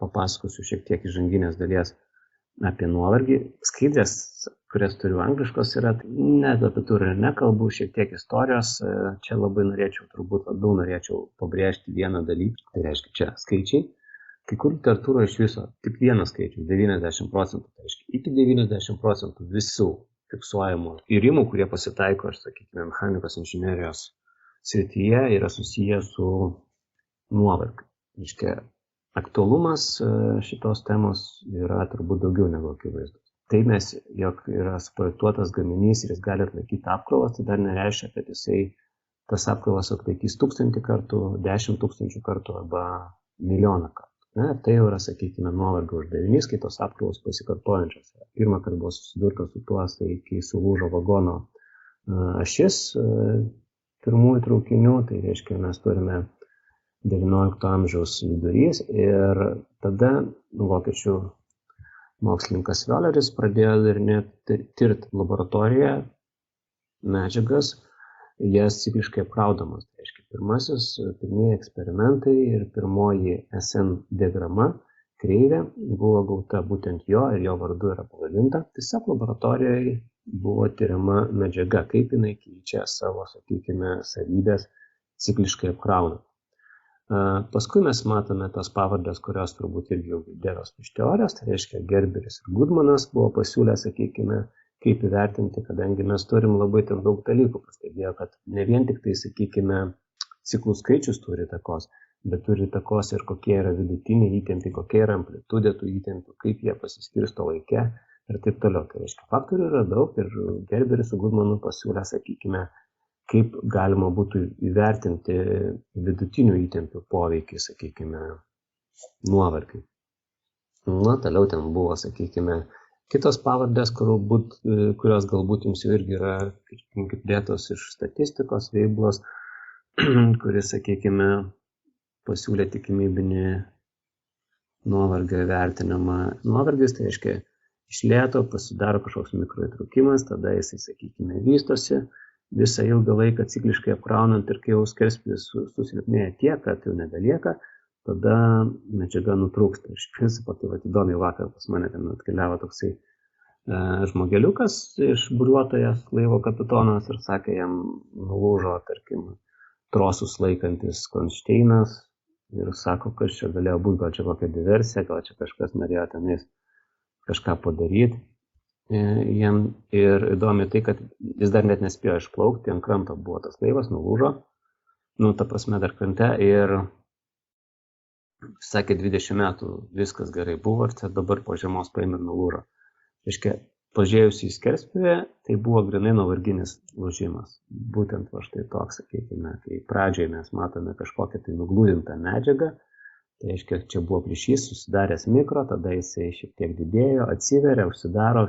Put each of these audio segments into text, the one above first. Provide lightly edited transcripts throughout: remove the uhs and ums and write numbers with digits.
papasakosiu šiek tiek įžanginės dalies apie nuovargį. Skaidrės, kurias turiu angliškos, yra, net apie turinį nekalbu, šiek tiek istorijos. Čia labai labiau norėčiau pabrėžti vieną dalyką, tai reiškia čia skaičiai. Kai kur literatūroje iš viso tik vienas skaičius, 90%, tai reiškia iki 90% visų fiksuojamų tyrimų, kurie pasitaiko, sakykime, mechanikos inžinerijos srityje, yra susiję su nuovargiu. Reiškia, aktualumas šitos temos yra turbūt daugiau negu akivaizdus. Tai mes, jog yra suprojektuotas gaminys ir jis gali atlaikyti apkrovas, tai dar nereiškia, kad jisai tas apkrovas atlaikys 1000 kartų, 10 000 kartų arba 1 000 000 kartų. Tai jau yra, sakykime, nuovargio uždavinys, kai tos apkrovos pasikartojančios. Pirmą kartą buvo susidurta su tuo, tai kai sulūžo vagono ašis pirmųjų traukinių, tai reiškia, mes turime 19 amžiaus vidurys ir tada vokiečių mokslininkas Violeris pradėjo tirti laboratorijoje medžiagas, jas cikliškai apkraudamas. Tai reiškia, pirmieji eksperimentai ir pirmoji SN diagrama kreivė buvo gauta būtent jo ir jo vardu yra pavadinta. Tiesiog laboratorijoje buvo tyriama medžiaga, kaip jinai keičia savo, sakykime, savybės cikliškai apkraunant. Paskui mes matome tas pavardės, kurios turbūt irgi jau girdėtos iš teorijos, tai reiškia Gerberis ir Goodmanas buvo pasiūlę, sakykime, kaip įvertinti, kadangi mes turim labai daug dalykų, pastebėjo, kad ne vien tik tai, sakykime, ciklų skaičius turi įtakos, bet turi įtakos ir kokie yra vidutiniai įtempiai, kokia yra amplitudė tų įtempių, kaip jie pasiskirsto laike ir taip toliau. Tai reiškia, faktorių yra daug ir Gerberis su Goodmanu pasiūlė, sakykime, kaip galima būtų įvertinti vidutinių įtempių poveikį, sakykime, nuovargiui. Toliau ten buvo, sakykime, kitos pavardės, kurios galbūt jums jau irgi yra girdėtos iš statistikos veiklos, kuris, sakykime, pasiūlė tikimybinį nuovargio vertinimą. Nuovargis, tai reiškia, iš lėto pasidaro kažkoks mikroįtraukimas, tada jisai, sakykime, vystosi visą ilgą laiką cikliškai apkraunant ir kai jau skerspjūvis susilpnėja tiek, kad jau nebelieka, tada medžiaga nutrūksta. Iš principo, tai įdomiai vakar pas mane ten atkeliavo toksai žmogeliukas iš buriuotojas laivo kapitonas ir sakė, jam nulūžo, tarkim, trosus laikantis Kronšteinas ir sako, kad čia galėjo būti, gal čia kokia diversija, gal čia kažkas norėjo tenais kažką padaryti. Jam ir įdomi tai, kad jis dar net nespėjo išplaukti, ant kranto buvo tas laivas, nulūžo, ta prasme dar krante ir sakė 20 metų viskas gerai buvo ir dabar po žiemos paėmė ir nulūžo. Reiškia, pažiūrėjus į skerspjūvį, tai buvo grynai nuovarginis lūžimas. Būtent va štai toks, sakykime, kai pradžioje mes matome kažkokią tai nuglūdintą medžiagą, tai reiškia, čia buvo plyšys, susidaręs mikro, tada jisai šiek tiek didėjo, atsiveria, užsidaro,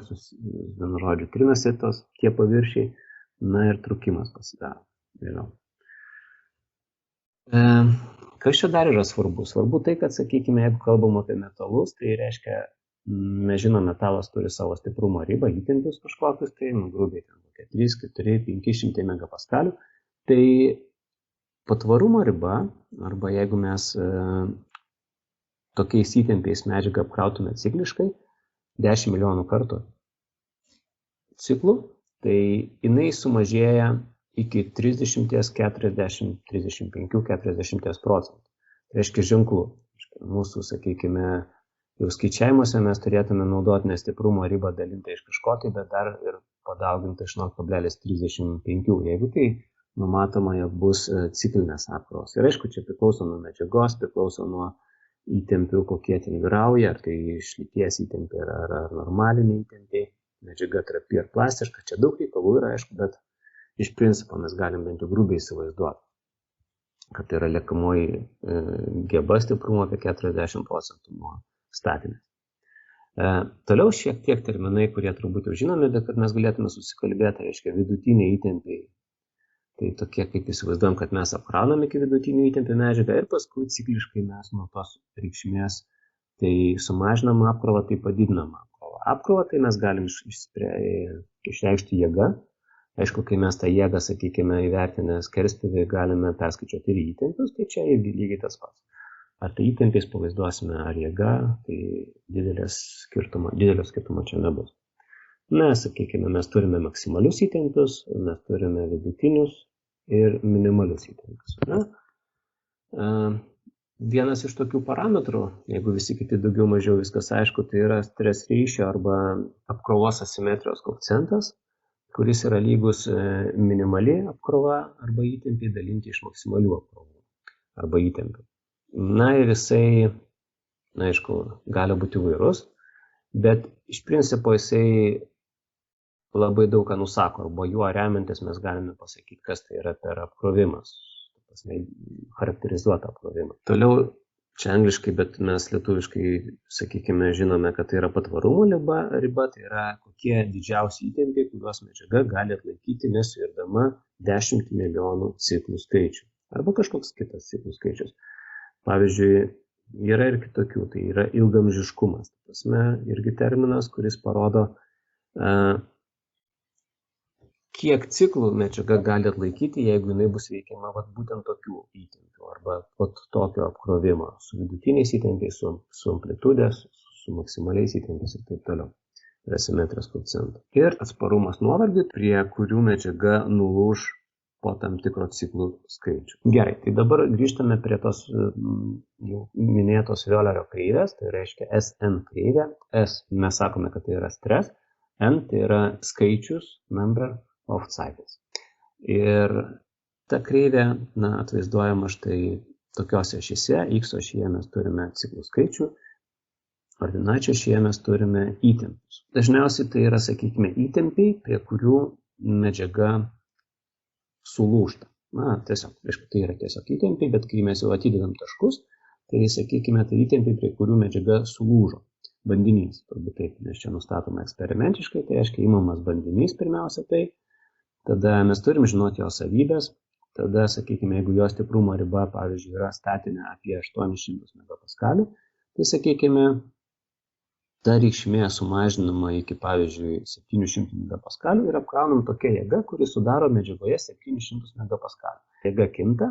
vienu žodžiu, trinasi tie paviršiai, ir trūkimas pasidaro. Kas čia dar yra svarbu? Svarbu tai, kad, sakykime, jeigu kalbam apie metalus, tai reiškia, mes žinom, metalas turi savo stiprumo ribą, įtempius kažkokius, tai grubiai 3, 4, 500 megapaskalių. Tai patvarumo riba, arba jeigu mes tokiais įtempiais medžiagą apkrautume cikliškai, 10 milijonų kartų ciklų, tai jinai sumažėja iki 30, 40, 35, 40%. Tai reiškia ženklų. Mūsų, sakykime, jau skaičiavimuose mes turėtume naudoti nestiprumo ribą dalintą iš kažko, tai bet dar ir padaugintą iš 0,35. Jeigu tai numatoma, jog bus ciklinės apkrovos. Ir aišku, čia priklauso nuo medžiagos, priklauso nuo įtempių, kokie ten vyrauja, ar tai išlyties įtempiai, ar normaliniai įtempiai, medžiaga trapi ar plastiška, čia daug reikalų yra, aišku, bet iš principo mes galim bent jau grubiai įsivaizduoti, kad tai yra liekamoji geba stiprumo apie 40% nuo statinės. Toliau šiek tiek terminai, kurie turbūt jau žinomi, bet kad mes galėtume susikalbėti, reiškia vidutiniai įtempiai. Tai tokie, kaip įsivaizduojam, kad mes apkraunam iki vidutinių įtempių medžiagą ir paskui cikliškai mes nuo tos reikšmės tai sumažinam apkrovą, tai padidinam apkrovą. Apkrovą tai mes galim išreikšti jėgą. Aišku, kai mes tą jėgą, sakykime, įvertinę skerspjūvį, galime perskaičiuoti ir įtempius, tai čia irgi lygiai tas pats. Ar tai įtempiais pavaizduosime, ar jėga, tai didelio skirtumo čia nebus. Na, sakykime, mes turime maksimalius įtempius, mes turime vidutinius ir minimalius įtempius. Vienas iš tokių parametrų, jeigu visi kiti daugiau mažiau viskas aišku, tai yra stres ryšio arba apkrovos asimetrijos koeficientas, kuris yra lygus minimali apkrova arba įtempiai dalinti iš maksimalių apkrovų arba įtempių. Na ir jisai, aišku, gali būti įvairus, bet iš principo jisai labai daug ką nusako, arba juo remiantis mes galime pasakyti, kas tai yra per apkrovimas, charakterizuotą apkrovimą. Toliau, čia angliškai, bet mes lietuviškai, sakykime, žinome, kad tai yra patvarumo riba, tai yra kokie didžiausi įtempiai, kuriuos medžiaga gali atlaikyti nesuirdama 10 milijonų ciklų skaičių, arba kažkoks kitas ciklų skaičius. Pavyzdžiui, yra ir kitokių, tai yra ilgamžiškumas. Irgi terminas, kuris parodo, kiek ciklų medžiaga gali atlaikyti, jeigu jinai bus veikiama būtent tokių įtempių arba tokio apkrovimo, su vidutiniais įtempiais, su amplitudės, su maksimaliais įtempiais ir taip toliau. Ir asimetrijos koeficientų. Ir atsparumas nuovargiui, prie kurių medžiaga nulūš po tam tikro ciklų skaičių. Gerai, tai dabar grįžtame prie tos minėtos Violerio kreivės, tai reiškia SN kreivė. S mes sakome, kad tai yra stres, N tai yra skaičius, number of cycles. Ir ta kreivė atvaizduojama štai tokiose ašyse, X ašyje mes turime ciklų skaičių, ordinačio ašyje mes turime įtempius. Dažniausiai tai yra, sakykime, įtempiai, prie kurių medžiaga sulūžta. Tiesiog, aišku, tai yra tiesiog įtempiai, bet kai mes jau atidedam taškus, tai, sakykime, tai įtempiai, prie kurių medžiaga sulūžo. Bandinys, turbūt taip, nes čia nustatoma eksperimentiškai, tai reiškia įmamas bandinys pirmiausia tai, tada mes turim žinoti jo savybės, tada, sakykime, jeigu jo stiprumo riba, pavyzdžiui, yra statinė apie 800 megapaskalių, tai, sakykime, ta reikšmė sumažinama iki, pavyzdžiui, 700 megapaskalių ir apkraunam tokia jėga, kuri sudaro medžiagoje 700 megapaskalių. Jėga kinta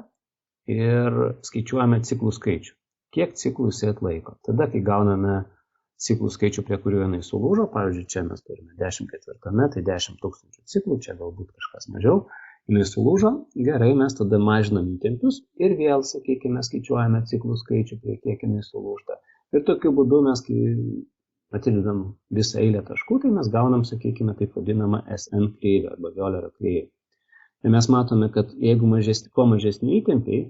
ir skaičiuojame ciklų skaičių. Kiek ciklų jisai atlaiko? Tada, kai gauname ciklų skaičių, prie kurių jinai sulūžo, pavyzdžiui, čia mes turime 10 tai 10 tūkstančių ciklų, čia galbūt kažkas mažiau, jinai sulūžo, gerai, mes tada mažinam įtempius ir vėl, sakykime, skaičiuojame ciklų skaičių, prie kiek jinai sulūžta. Ir tokiu būdu mes, kai atidedam visą eilę taškų, tai mes gaunam, sakykime, taip vadinamą SN kreivę arba Violerio kreivę. Ir mes matome, kad jeigu kuo mažesni įtempiai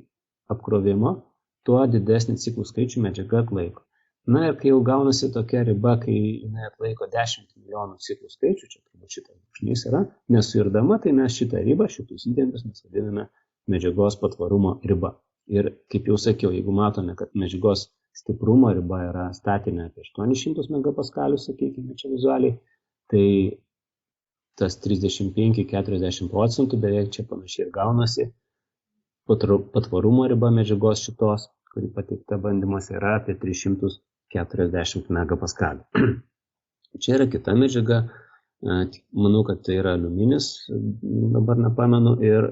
apkrovimo, tuo didesnį ciklų skaičių medžiaga atlaiko. Na ir kai jau gaunasi tokia riba, kai jinai atlaiko 10 milijonų ciklų skaičių, čia turbūt šitas brūkšnys yra, nesuirdama, tai mes šitą ribą, šitus įtempius mes vadiname medžiagos patvarumo riba. Ir kaip jau sakiau, jeigu matome, kad medžiagos stiprumo riba yra statinė apie 800 megapaskalių, sakykime, čia vizualiai, tai tas 35–40% beveik čia panašiai ir gaunasi. Patvarumo riba medžiagos šitos, kuri pateikta bandymuose, yra apie 340 megapaskalių. Čia yra kita medžiaga, manau, kad tai yra aliuminis, dabar nepamenu, ir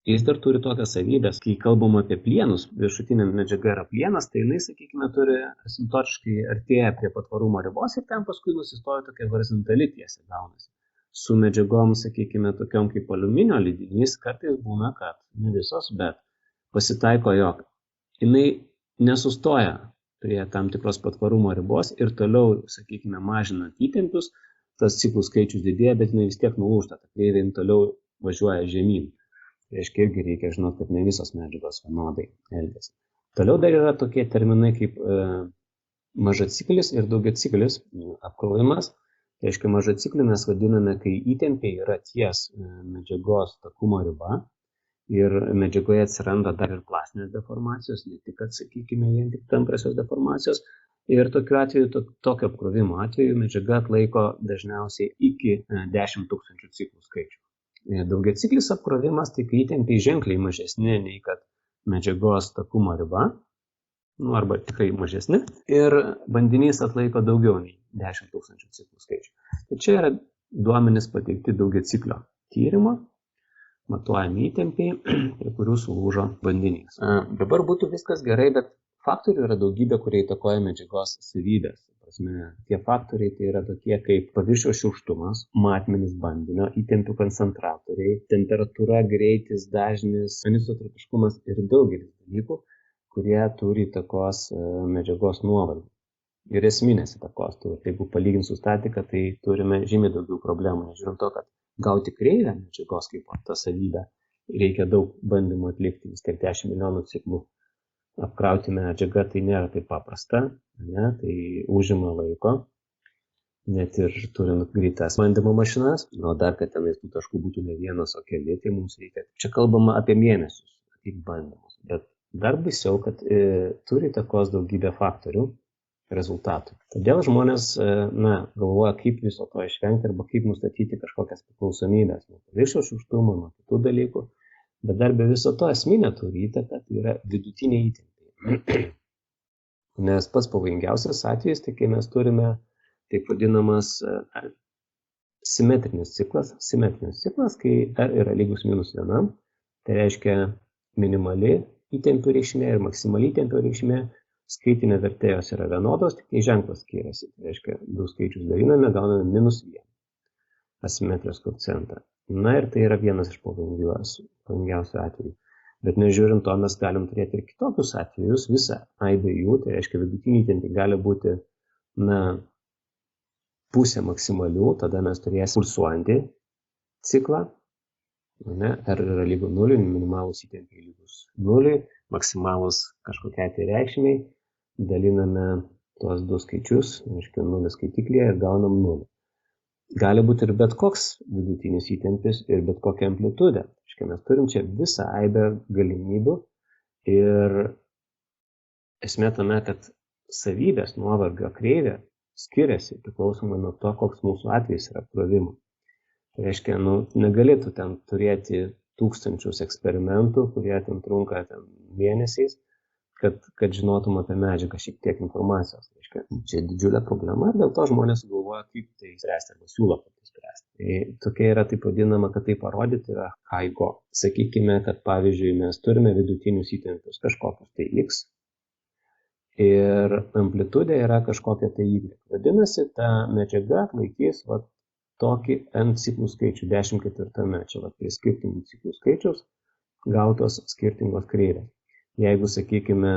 jis dar turi tokias savybės, kai kalbam apie plienus, viršutinė medžiaga yra plienas, tai jinai, sakykime, turi asimptotiškai artėja prie patvarumo ribos ir ten paskui nusistoja tokia horizontali tiesė gaunasi. Su medžiagom, sakykime, tokiom kaip aliuminio lydinys, kartais būna, kad ne visos, bet pasitaiko, jog jinai nesustoja prie tam tikros patvarumo ribos ir toliau, sakykime, mažinant įtempius, tas ciklų skaičius didėja, bet jinai vis tiek nulūžta, ta kreivė toliau važiuoja žemyn. Reiškia, irgi reikia žinoti, kad ne visos medžiagos vienodai elgiasi. Toliau dar yra tokie terminai kaip mažaciklis ir daugiaciklis apkrovimas. Reiškia, mažaciklį mes vadiname, kai įtempiai yra ties medžiagos takumo riba ir medžiagoje atsiranda dar ir plastinės deformacijos, ne tik, kad, sakykime, vien tik tampriosios deformacijos. Ir tokiu atveju, tokio apkrovimo atveju medžiaga atlaiko dažniausiai iki 10 tūkstančių ciklų skaičių. Daugiaciklis apkrovimas, tai kai įtempiai ženkliai mažesni nei kad medžiagos takumo riba, arba tikrai mažesni, ir bandinys atlaiko daugiau nei 10 tūkstančių ciklų skaičių. Tai čia yra duomenys pateikti daugiaciklio tyrimo, matuojami įtempiai, prie kurių sulūžo bandinys. Dabar būtų viskas gerai, bet faktorių yra daugybė, kurie įtakoja medžiagos savybės. Tie faktoriai tai yra tokie kaip paviršiaus šiurkštumas, matmenys bandinio, įtempių koncentratoriai, temperatūra, greitis, dažnis, anisotropiškumas ir daugelis dalykų, kurie turi įtakos medžiagos nuovargį. Ir esminės įtakos. Jeigu palyginti su statika, tai turime žymiai daugiau problemų. Nežiūrint to, kad gauti kreivę medžiagos kaip tą savybę, reikia daug bandymų atlikti, vis tiek 10 milijonų ciklų. Apkrauti medžiagą tai nėra taip paprasta, ne? Tai užima laiko, net ir turint greitas bandymo mašinas, o dar, kad tenais tų taškų būtų ne vienas, o keli, tai mums reikia. Čia kalbama apie mėnesius, kaip bandymus, bet dar baisiau, kad turi įtakos daugybę faktorių rezultatų. Todėl žmonės galvoja, kaip viso to išvengti arba kaip nustatyti kažkokias priklausomybės nuo paviršiaus šiurkštumo, nuo kitų dalykų. Bet dar be viso to esminė turi įtaką, tai yra vidutiniai įtempiai. Nes pats pavojingiausias atvejis, tai kai mes turime taip vadinamas simetrinis ciklas. Simetrinis ciklas, kai R yra lygus -1, tai reiškia minimali įtempių reikšmė ir maksimali įtempių reikšmė, skaitinė vertė jos yra vienodos, tik tai ženklas skiriasi. Tai reiškia, du skaičius daliname, gauname -1 asimetrijos koeficientą. Na ir tai yra vienas iš pavojingiausių atvejų. Bet nežiūrint to, mes galim turėti ir kitokius atvejus, visą aibę jų, tai reiškia vidutiniai įtempiai gali būti pusė maksimalių, tada mes turėsime pulsuojantį ciklą, R yra lygu 0, minimalus įtempiai lygus 0, maksimalus kažkokiai tai reikšmiai, daliname tuos du skaičius, reiškia 0 skaitiklyje ir gaunam 0. Gali būti ir bet koks vidutinis įtempis ir bet kokia amplitudė. Reiškia, mes turim čia visą aibę galimybių ir esmė tame, kad savybės nuovargio kreivė skiriasi priklausomai nuo to, koks mūsų atvejis yra apkrovimo. Tai reiškia, negalėtų ten turėti tūkstančius eksperimentų, kurie ten trunka mėnesiais, kad žinotum apie medžiagą šiek tiek informacijos. Reiškia, čia didžiulė problema ir dėl to žmonės galvoja, kaip tai spręsti arba siūlo kaip tai spręsti. Tai tokia yra taip vadinama, kad tai parodyti yra HIGO. Sakykime, kad pavyzdžiui mes turime vidutinius įtempius kažkokius tai X ir amplitudė yra kažkokia tai Y. Vadinasi, ta medžiaga atlaikys tokį N ciklų skaičių 14. Čia prie skirtingų ciklų skaičiaus gautos skirtingos kreivės. Jeigu, sakykime,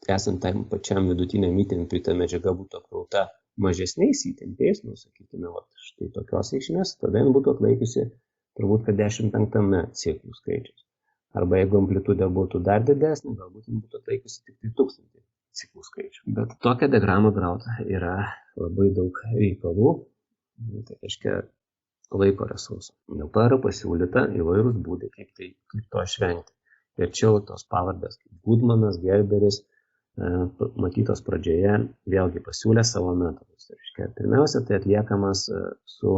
esant tam pačiam vidutiniam įtempiui, ta medžiaga būtų apkrauta mažesniais įtempiais, sakykime, štai tokios reikšmės, tada jin būtų atlaikiusi turbūt, kad 15. ciklų skaičius. Arba jeigu amplitudė būtų dar didesnė, galbūt jin būtų atlaikiusi tik 1000 ciklų skaičių. Bet tokią diagramą grauti yra labai daug reikalų, tai reiškia laiko resursų. Dėl to yra pasiūlyta įvairūs būdai, kaip to išvengti. Ir čia tos pavardės kaip Goodmanas, Gerberis, matytos pradžioje, vėlgi pasiūlė savo metodus. Pirmiausia, tai atliekamas su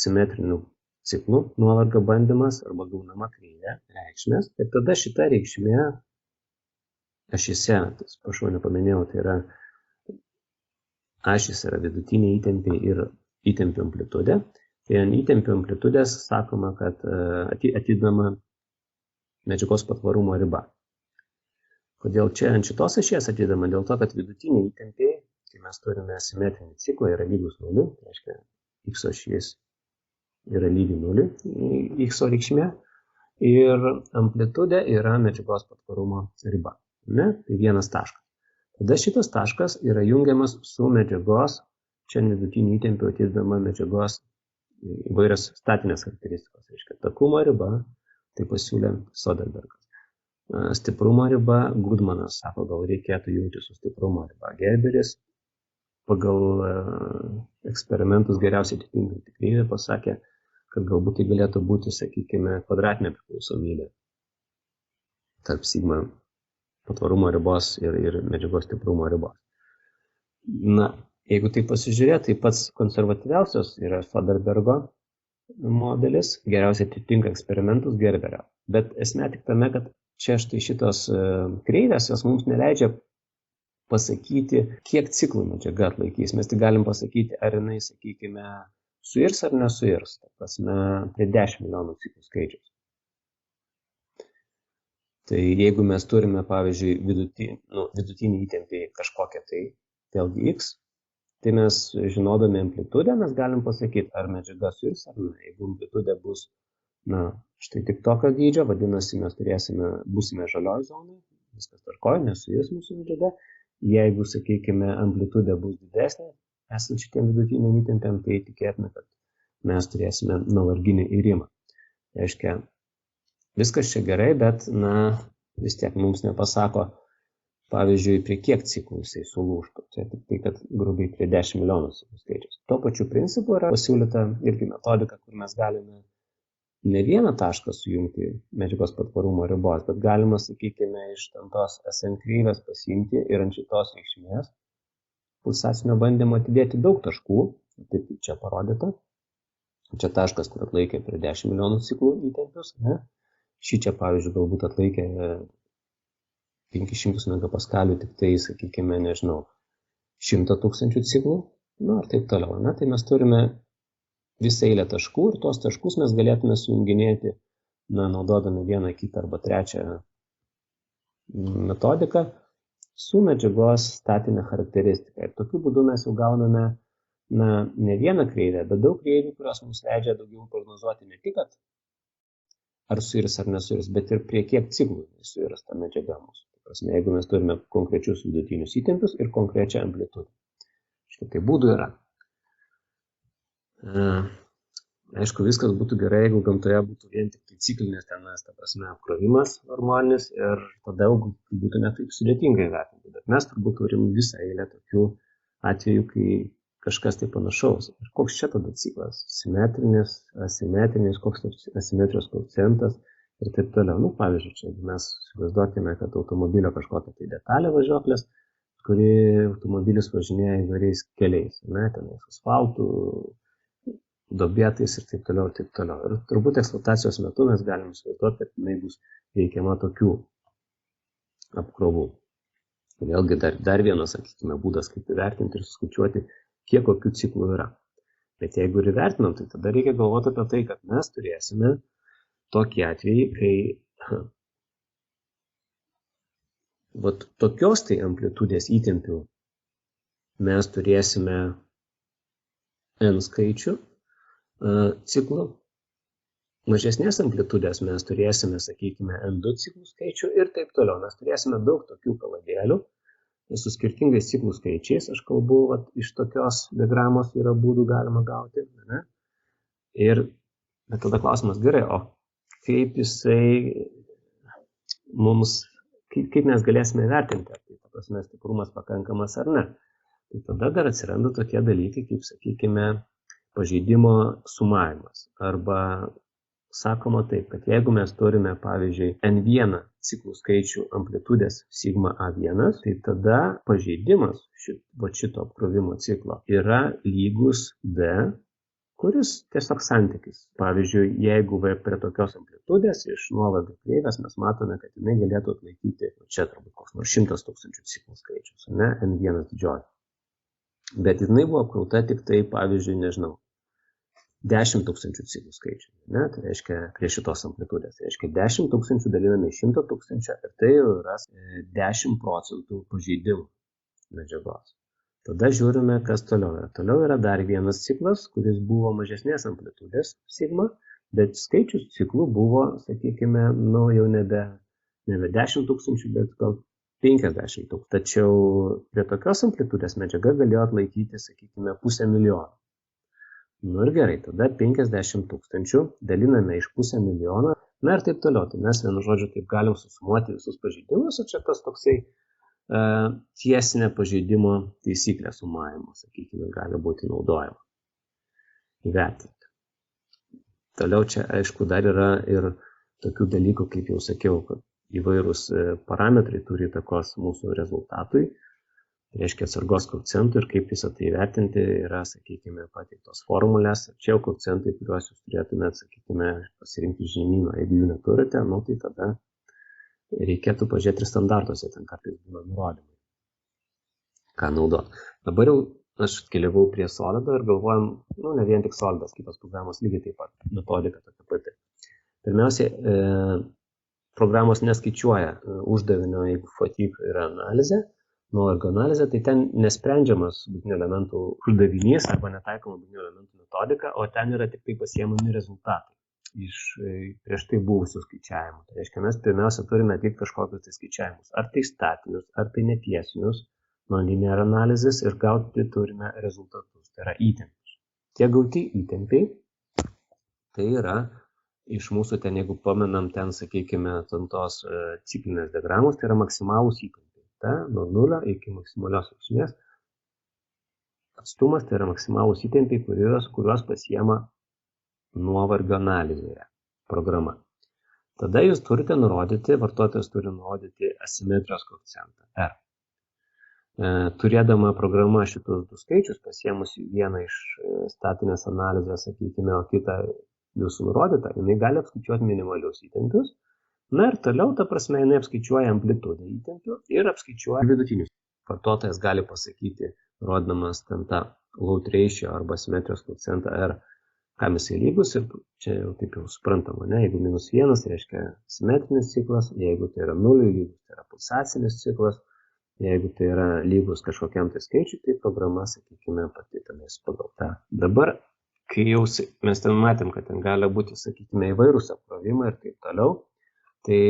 simetriniu ciklu nuovargio bandymas arba gaunama kreivė reikšmės. Ir tada šita reikšmė ašyse, prašau, nepaminėjau, tai yra ašys yra vidutiniai įtempiai ir įtempių amplitudė. Tai ant įtempių amplitudės sakoma, kad atidedama medžiagos patvarumo riba. Kodėl čia ant šitos ašies atidedama? Dėl to, kad vidutiniai įtempiai, kai mes turime simetrinį ciklą, yra lygus 0, tai reiškia X ašys yra lygi 0, X reikšmė, ir amplitudė yra medžiagos patvarumo riba. Tai vienas taškas. Tada šitas taškas yra jungiamas su medžiagos, čia vidutinių įtempių atidedama medžiagos įvairios statinės charakteristikos. Reiškia, takumo riba, tai pasiūlė Soderbergas. Stiprumo riba, Goodmanas sako, gal reikėtų jungti su stiprumo riba. Gerberis pagal eksperimentus geriausiai atitinkantį kreivę pasakė, kad galbūt tai galėtų būti, sakykime, kvadratinė priklausomybė tarp sigma patvarumo ribos ir medžiagos stiprumo ribos. Jeigu tai pasižiūrėt, tai pats konservatyviausias yra Soderbergo modelis, geriausiai atitinka eksperimentus Gerberio. Bet esmė tik tame, kad čia štai šitos kreivės, jos mums neleidžia pasakyti, kiek ciklų medžiaga atlaikys. Mes tik galim pasakyti, ar jinai, sakykime, suirs ar nesuirs. Tai prasme, prie 10 milijonų ciklų skaičiaus. Tai jeigu mes turime, pavyzdžiui, vidutinį įtempį kažkokią tai, vėlgi X, tai mes žinodami amplitudę, mes galim pasakyti, ar medžiaga suirs ar ne. Jeigu amplitudė bus, štai tik tokio dydžio, vadinasi, mes būsime žalioj zonai, viskas tvarkoj, nesuirs mūsų medžiaga. Jeigu, sakykime, amplitudė bus didesnė, esant šitiem vidutiniam įtempiam, tai tikėtina, kad mes turėsime nuovarginį irimą. Tai reiškia, viskas čia gerai, bet, vis tiek mums nepasako, pavyzdžiui, prie kiek ciklų jisai sulūžtų. Čia tik tai, kad grubiai prie 10 milijonų ciklų skaičius. Tuo pačiu principu yra pasiūlyta irgi metodika, kur mes galime ne vieną tašką sujungti medžiagos patvarumo ribos, bet galima, sakykime, iš tos SN kreivės pasiimti ir ant šitos reikšmės pulsacinio bandymo atidėti daug taškų, taip kaip čia parodyta. Čia taškas, kur atlaikė prie 10 milijonų ciklų įtempius, ne? Šį čia, pavyzdžiui, galbūt atlaikė 500 megapaskalių, tik tai, sakykime, 100 000 ciklų, ir taip toliau. Tai mes turime visą eilę taškų ir tuos taškus mes galėtume sujunginėti, naudodami vieną, kitą arba trečią metodiką su medžiagos statinė charakteristika. Ir tokiu būdu mes jau gauname ne vieną kreivę, bet daug kreivių, kurios mums leidžia daugiau prognozuoti ne tik, ar suirs ar nesuirs, bet ir prie kiek ciklų suirs ta medžiaga mūsų. Prasme, jeigu mes turime konkrečius vidutinius įtempius ir konkrečią amplitudę. Tai būdų yra. Aišku, viskas būtų gerai, jeigu gamtoje būtų vien tik tai ciklinis apkrovimas normalinis ir tada būtų netaip sudėtingai vertinti. Bet mes turbūt turim visą eilę tokių atvejų, kai kažkas tai panašaus. Ir koks čia tada ciklas? Simetrinis, asimetrinis, koks asimetrijos koeficientas ir taip toliau. Pavyzdžiui, čia mes įsivaizduokime, kad automobilio kažkokia tai detalė važiuoklės, kuri automobilis važinėja įvairiais keliais, tenais asfaltų, dobėtais ir taip toliau, ir taip toliau. Ir turbūt eksploatacijos metu mes galim įsivaizduoti, kad jinai bus veikiama tokių apkrovų. Vėlgi dar vienas, sakykime, būdas, kaip įvertinti ir suskaičiuoti, kiek kokių ciklų yra. Bet jeigu ir įvertinam, tai tada reikia galvoti apie tai, kad mes turėsime tokį atvejį, kai tokios tai amplitudės įtempių mes turėsime n skaičių ciklų, mažesnės amplitudės mes turėsime, sakykime, n2 ciklų skaičių ir taip toliau. Mes turėsime daug tokių kaladėlių su skirtingais ciklų skaičiais. Aš kalbu, iš tokios diagramos yra būdų galima gauti. Bet tada klausimas, gerai, o kaip jisai mums, kaip mes galėsime vertinti, ar tai prasme stiprumas pakankamas ar ne. Tai tada dar atsiranda tokie dalykai, kaip, sakykime, pažeidimo sumavimas. Arba sakoma taip, kad jeigu mes turime, pavyzdžiui, n1 ciklų skaičių amplitudės sigma a1, tai tada pažeidimas šito apkrovimo ciklo yra lygus d, kuris tiesiog santykis. Pavyzdžiui, jeigu prie tokios amplitudės iš nuovargio kreivės mes matome, kad jinai galėtų atlaikyti, čia turbūt koks nors 100 000 ciklų skaičius, n1 didžioji. Bet jinai buvo apkrauta tik tai, pavyzdžiui, 10 000 ciklų skaičių. Tai reiškia prie šitos amplitudės. Tai reiškia 10 000 daliname 100 000 ir tai jau yra 10% pažeidimų medžiagos. Tada žiūrime, kas toliau yra. Toliau yra dar vienas ciklas, kuris buvo mažesnės amplitudės sigma, bet skaičius ciklų buvo, sakykime, jau nebe 10 000, bet gal 50 000. Tačiau prie tokios amplitudės medžiaga galėjo atlaikyti, sakykime, 500 000. Ir gerai, tada 50 000 daliname iš 500 000 ir taip toliau. Tai mes vienu žodžiu taip galim susumuoti visus pažeidimus, o čia tas toksai tiesinė pažeidimo taisyklė sumavimo, sakykime, gali būti naudojama. Įvertinti. Toliau čia, aišku, dar yra ir tokių dalykų, kaip jau sakiau, kad įvairūs parametrai turi įtakos mūsų rezultatui. Tai reiškia atsargos koeficientų ir kaip visą tai vertinti yra, sakykime, pateiktos formulės. Čia jau koeficientai, kuriuos jūs turėtumėte, sakykime, pasirinkti žemyną. Jeigu jų neturite, tai tada reikėtų pažiūrėti ir standartuose, ten kartais būna nurodymai, ką naudoti. Dabar jau aš keliavau prie Solido ir galvojam, ne vien tik Solidas, kitos programos lygiai taip pat, metodika tokia pati. Pirmiausia, programos neskaičiuoja uždavinio, jeigu fatigue yra analizė, nuovargio analizė, tai ten nesprendžiamas būtinių elementų uždavinys arba netaikoma būtinių elementų metodika, o ten yra tik tai pasiemami rezultatai iš prieš tai buvusių skaičiavimų. Tai reiškia, mes pirmiausia turime atlikti kažkokius tai skaičiavimus, ar tai statinius, ar tai netiesinius, non-linear analizės ir gauti turime rezultatus, tai yra įtempius. Tie gauti įtempiai, tai yra iš mūsų ten, jeigu pamenam, ten, sakykime, tos ciklinės diagramos, tai yra maksimalūs įtempiai. Nuo 0 iki maksimalios reikšmės atstumas, tai yra maksimalūs įtempiai, kuriuos pasiema nuovargio analizėje programa. Tada jūs turite nurodyti, vartotojas turi nurodyti asimetrijos koeficientą R. Turėdama programa šitus du skaičius, pasiemusi vieną iš statinės analizės, sakykime, o kitą jūsų nurodytą, jinai gali apskaičiuoti minimalius įtempius. Na ir toliau, ta prasme, jinai apskaičiuoja amplitudę įtempių ir apskaičiuoja vidutinius. Vartotojas gali pasakyti, rodamas ten tą load ratio arba asimetrijos koeficientą R, kam jisai lygus, ir čia jau taip jau suprantama, ne? Jeigu -1, tai reiškia simetrinis ciklas, jeigu tai yra 0 lygus, tai yra pulsacinis ciklas, jeigu tai yra lygus kažkokiam tai skaičiui, tai programa, sakykime, pati tenais pagal tą. Dabar, kai jau mes ten matėm, kad ten gali būti, sakykime, įvairūs apkrovimai ir taip toliau, tai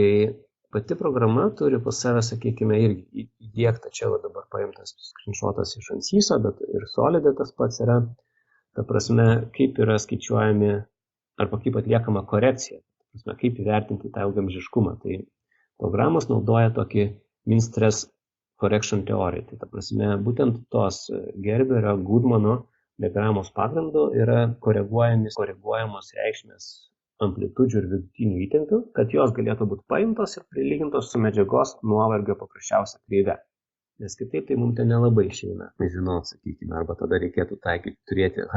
pati programa turi pas save, sakykime, irgi įdiegta, čia va dabar paimtas screenshotas iš Ansyso, bet ir Solide tas pats yra, ta prasme, kaip yra skaičiuojami arba kaip atliekama korekcija, ta prasme, kaip įvertinti tą ilgamžiškumą. Tai programos naudoja tokį mean stress correction teoriją. Tai ta prasme, būtent tos Gerberio, Goodmano diagramos pagrindu yra koreguojamos reikšmės amplitudžių ir vidutinių įtempių, kad jos galėtų būti paimtos ir prilygintos su medžiagos nuovargio paprasčiausia kreive. Nes kitaip tai mums ten nelabai išeina, nežinau, sakykime, arba tada reikėtų turėti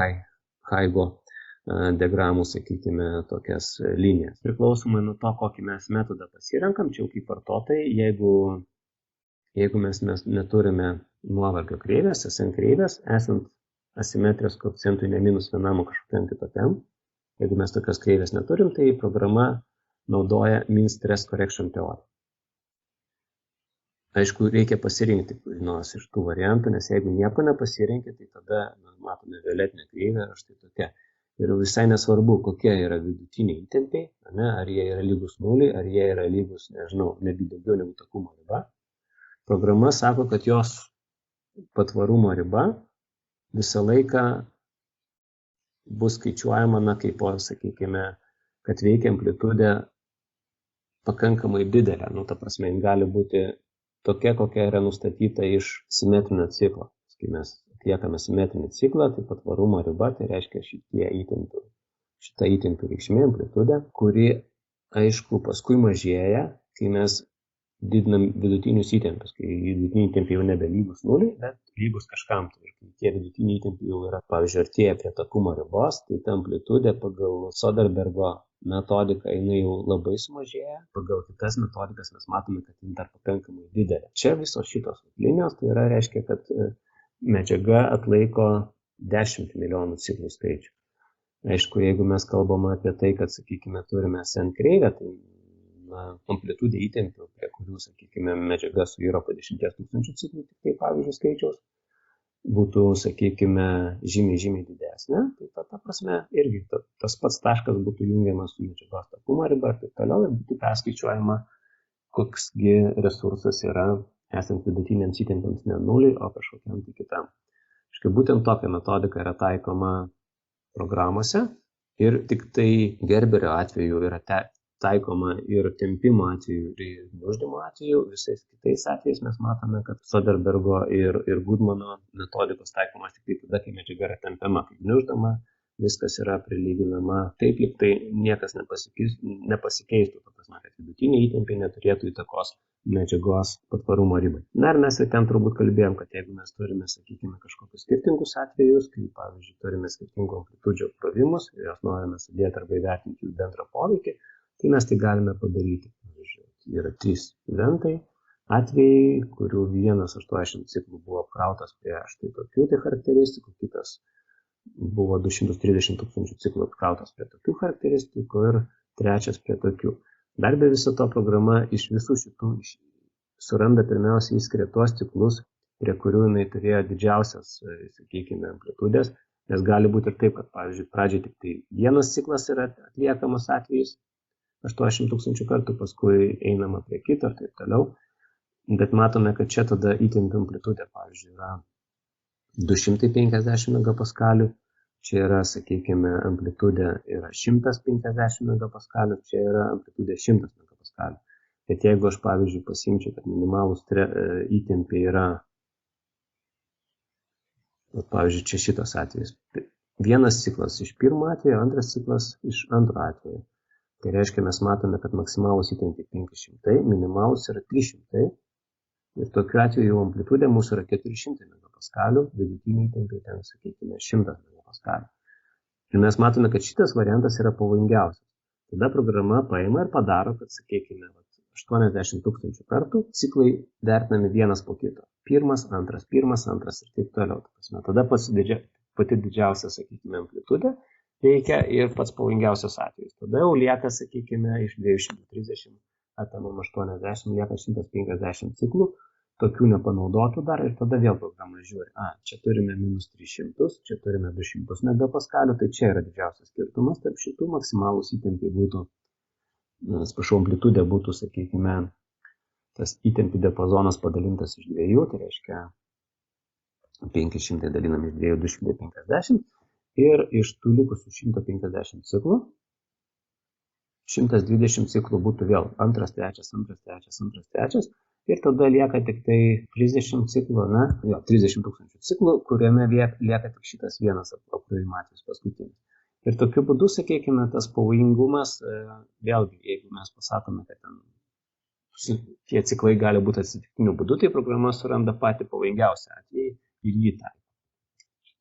Haigo diagramų, sakykime, tokias linijas. Priklausomai nuo to, kokį mes metodą pasirenkam, čia jau kaip vartotojai, jeigu mes neturime nuovargio kreivės, SN kreivės, esant asimetrijos koeficientui ne -1 kažkokiam kitokiam, jeigu mes tokios kreivės neturim, tai programa naudoja mean stress correction teoriją. Aišku, reikia pasirinkti nors iš tų variantų, nes jeigu nieko nepasirinkti, tai tada matome violetinę kreivę, štai tokia. Ir visai nesvarbu, kokie yra vidutiniai įtempiai, ar jie yra lygus 0, ar jie yra lygus, nežinau, netgi daugiau negu takumo riba. Programa sako, kad jos patvarumo riba visą laiką bus skaičiuojama, kaip, sakykime, kad veikia amplitudė pakankamai didelė. Ta prasme, gali būti tokia, kokia yra nustatyta iš simetrinio ciklo. Kai mes atliekame simetrinį ciklą, tai patvarumo riba, tai reiškia šita įtempių reikšmė, amplitudė, kuri, aišku, paskui mažėja, kai mes didinam vidutinius įtempius, kai vidutiniai įtempiai jau nebe lygus 0, bet lygus kažkam. Tai kai tie vidutiniai įtempiai jau yra, pavyzdžiui, artėja prie takumo ribos, tai ta amplitudė pagal Soderbergo metodiką jinai jau labai sumažėja. Pagal kitas metodikas mes matome, kad jinai dar pakankamai didelė. Čia visos šitos linijos, tai yra reiškia, kad medžiaga atlaiko 10 milijonų ciklų skaičių. Aišku, jeigu mes kalbame apie tai, kad, sakykime, turime SN kreivę, tai amplitudė įtempių, prie kurių, sakykime, medžiaga suyra po 10 000 ciklų, tik tai pavyzdžiui skaičiaus, būtų, sakykime, žymiai didesnė, tai ta prasme irgi tas pats taškas būtų jungiamas su medžiagos takumo riba ir taip toliau, ir būtų perskaičiuojama, koksgi resursas yra esant vidutiniams įtempiams ne 0, o kažkokiam tai kitam. Iškai būtent tokia metodika yra taikoma programuose ir tik tai Gerberio atveju yra taikoma ir tempimo atveju, ir gniuždymo atveju. Visais kitais atvejais mes matome, kad Soderbergo ir Goodmano metodikos taikomas tik tai tada, kai medžiaga yra tempiama, kai gniuždama, viskas yra prilyginama. Taip, lyg tai niekas nepasikeistų, kad vidutiniai įtempiai neturėtų įtakos medžiagos patvarumo ribai. Na ir mes ir ten turbūt kalbėjom, kad jeigu mes turime, sakykime, kažkokius skirtingus atvejus, kai, pavyzdžiui, turime skirtingų amplitudžių apkrovimus ir jos norime sudėti arba įvertinti jų bendrą poveikį, tai mes tai galime padaryti. Pavyzdžiui, yra 3 eventai atvejai, kurių vienas 80 ciklų buvo apkrautas prie štai tokių tai charakteristikų, kitas buvo 230 000 ciklų apkrautas prie tokių charakteristikų ir trečias prie tokių. Dar be viso to programa iš visų šitų suranda pirmiausia išskiria tuos ciklus, prie kurių jinai turėjo didžiausias, sakykime, amplitudės, nes gali būti ir taip, kad, pavyzdžiui, pradžiai tik tai vienas ciklas yra atliekamas atvejais 80 000 kartų, paskui einama prie kito ir taip toliau, bet matome, kad čia tada įtempia amplitudė, pavyzdžiui, yra 250 megapaskalių, čia yra, sakykime, amplitudė yra 150 megapaskalių, čia yra amplitudė 100 megapaskalių. Bet jeigu aš, pavyzdžiui, pasimčiau, kad minimalus įtempiai yra, pavyzdžiui, čia šitas atvejis. Vienas ciklas iš pirmo atvejo, antras ciklas iš antro atvejo. Tai reiškia, mes matome, kad maksimalus įtempiai 500, minimalus yra 300 ir tokiu atveju amplitudė mūsų yra 400 megapaskalių, vidutiniai įtempiai ten, sakykime, 100 megapaskalių. Ir mes matome, kad šitas variantas yra pavojingiausias. Tada programa paima ir padaro, kad, sakykime, 80 000 kartų ciklai vertinami vienas po kito. Pirmas, antras ir taip toliau. Tada pati didžiausia, sakykime, amplitudė veikia ir pats pavojingiausias atvejis. Tada jau lieka, sakykime, iš 230 atimam 80, lieka 150 ciklų, tokių nepanaudotų dar ir tada vėl programa žiūri. Čia turime minus 300, čia turime 200 megapaskalių, tai čia yra didžiausias skirtumas tarp šitų, maksimalūs įtempiai būtų, amplitudė būtų, sakykime, tas įtempių diapazonas padalintas iš 2, tai reiškia 500 dalinam iš 2, 250 ir iš tų likusių 150 ciklų, 120 ciklų būtų vėl antras, trečias ir tada lieka tik tai 30 ciklų, 30 000 ciklų, kuriame lieka tik šitas vienas apkrovimo atvejis paskutinis. Ir tokiu būdu, sakykime, tas pavojingumas, vėlgi, jeigu mes pasakome, kad ten tie ciklai gali būti atsitiktiniu būdu, tai programa suranda patį pavojingiausią atvejį ir jį taiko.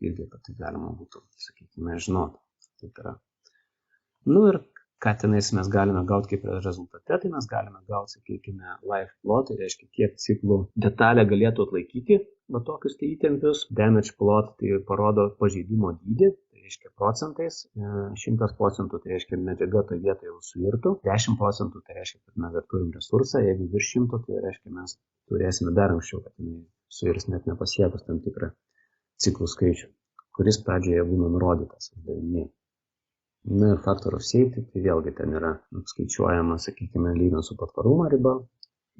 Irgi, kad tai galima būtų, sakykime, žinoti. Taip yra. Ir ką tenais mes galime gauti kaip rezultate, tai mes galime gauti, sakykime, life plot, tai reiškia, kiek ciklų detalė galėtų atlaikyti tokius tai įtempius. Damage plot tai parodo pažeidimo dydį, tai reiškia procentais, 100% tai reiškia medžiaga toje vietoje jau suirtų, 10% tai reiškia, kad mes dar turim resursą, jeigu virš 100, tai reiškia, mes turėsime dar anksčiau, kad jinai suirs net nepasiekus tam tikrą ciklų skaičių, kuris pradžioje būna nurodytas uždavinėje. Ir factor of safety, tai vėlgi ten yra skaičiuojama, sakykime, lyginant su patvarumo riba